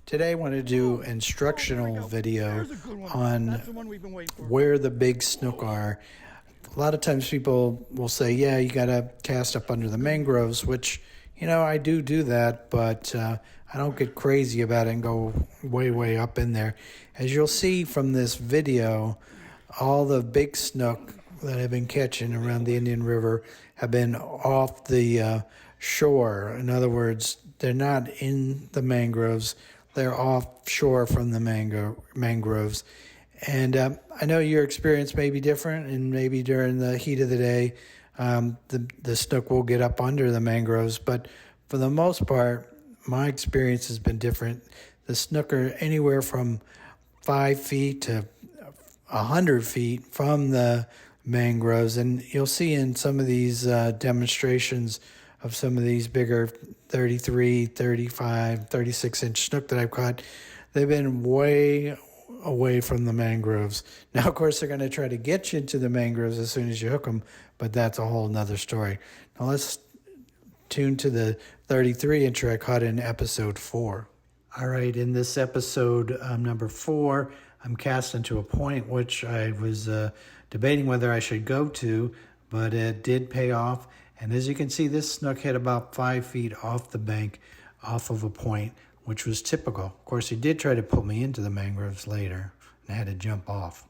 Today I want to do instructional video on where the big snook are. A lot of times people will say, yeah, you got to cast up under the mangroves, which, I do that, but I don't get crazy about it and go way up in there. As you'll see from this video, all the big snook that I've been catching around the Indian River have been off the shore. In other words, they're not in the mangroves. They're offshore from the mangroves. And I know your experience may be different, and maybe during the heat of the day, the snook will get up under the mangroves. But for the most part, my experience has been different. The snook are anywhere from 5 feet to 100 feet from the mangroves. And you'll see in some of these demonstrations of some of these bigger 33, 35, 36-inch snook that I've caught, they've been way away from the mangroves. Now, of course, they're going to try to get you into the mangroves as soon as you hook them, but that's a whole nother story. Now, let's tune to the 33-incher I caught in episode 4. All right, in this episode number 4, I'm casting to a point which I was debating whether I should go to, but it did pay off. And as you can see, this snook hit about 5 feet off the bank, off of a point, which was typical. Of course, he did try to pull me into the mangroves later, and I had to jump off.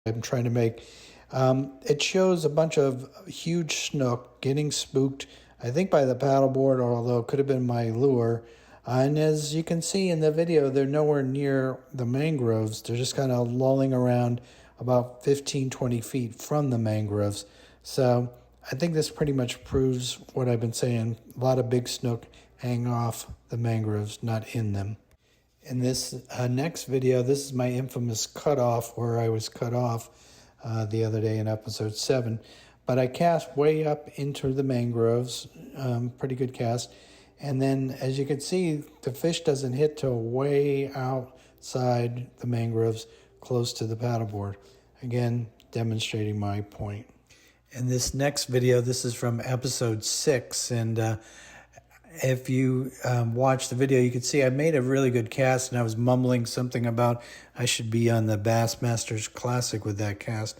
I'm trying to make, it shows a bunch of huge snook getting spooked, I think by the paddleboard, although it could have been my lure. And as you can see in the video, they're nowhere near the mangroves. They're just kind of lolling around about 15, 20 feet from the mangroves. So I think this pretty much proves what I've been saying. A lot of big snook hang off the mangroves, not in them. In this next video, this is my infamous cutoff where I was cut off the other day in episode 7. But I cast way up into the mangroves, pretty good cast. And then, as you can see, the fish doesn't hit till way outside the mangroves, close to the paddleboard. Again, demonstrating my point. In this next video, this is from episode 6, and if you watch the video, you can see I made a really good cast, and I was mumbling something about I should be on the Bassmasters Classic with that cast.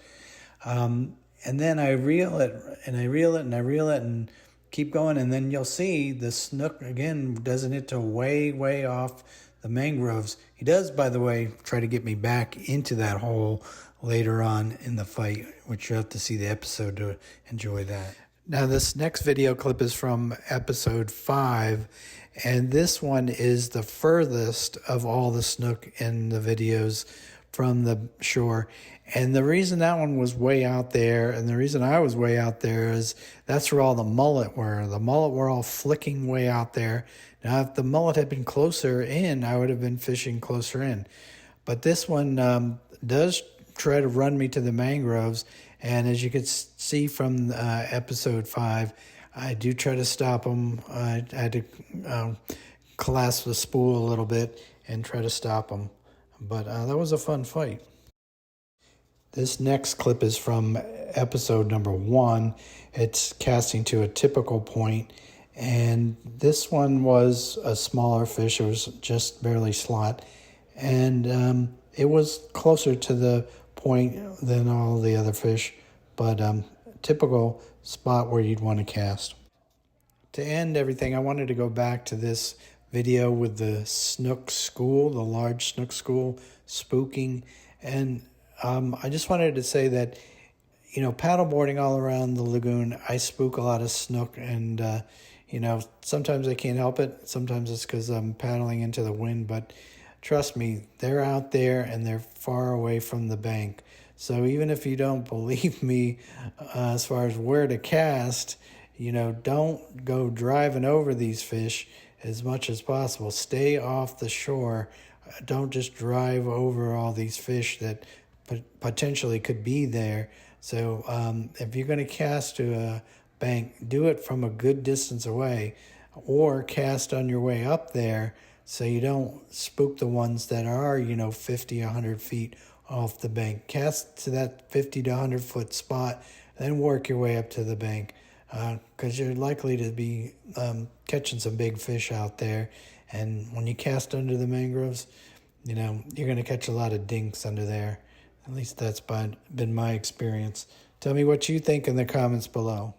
And then I reel it, and I reel it, and I reel it, and keep going, and then you'll see the snook, again, doesn't hit till way off the mangroves. He does, by the way, try to get me back into that hole later on in the fight, which you'll have to see the episode to enjoy that. Now, this next video clip is from episode 5, and this one is the furthest of all the snook in the videos from the shore. And the reason that one was way out there, and the reason I was way out there, is that's where all the mullet were. The mullet were all flicking way out there. Now, if the mullet had been closer in, I would have been fishing closer in. But this one does try to run me to the mangroves, and as you can see from episode 5, I do try to stop him. I had to clasp the spool a little bit and try to stop him, but that was a fun fight. This next clip is from episode number 1. It's casting to a typical point, and this one was a smaller fish. It was just barely slot, and it was closer to the point than all the other fish, but typical spot where you'd want to cast. To end everything, I wanted to go back to this video with the snook school, the large snook school spooking, and I just wanted to say that, paddleboarding all around the lagoon, I spook a lot of snook, and sometimes I can't help it. Sometimes it's because I'm paddling into the wind, but trust me, they're out there and they're far away from the bank. So even if you don't believe me as far as where to cast, don't go driving over these fish as much as possible. Stay off the shore. Don't just drive over all these fish that potentially could be there. So if you're going to cast to a bank, do it from a good distance away, or cast on your way up there so you don't spook the ones that are, 50, 100 feet off the bank. Cast to that 50 to 100 foot spot, then work your way up to the bank, because you're likely to be catching some big fish out there. And when you cast under the mangroves, you know, you're going to catch a lot of dinks under there. At least that's been my experience. Tell me what you think in the comments below.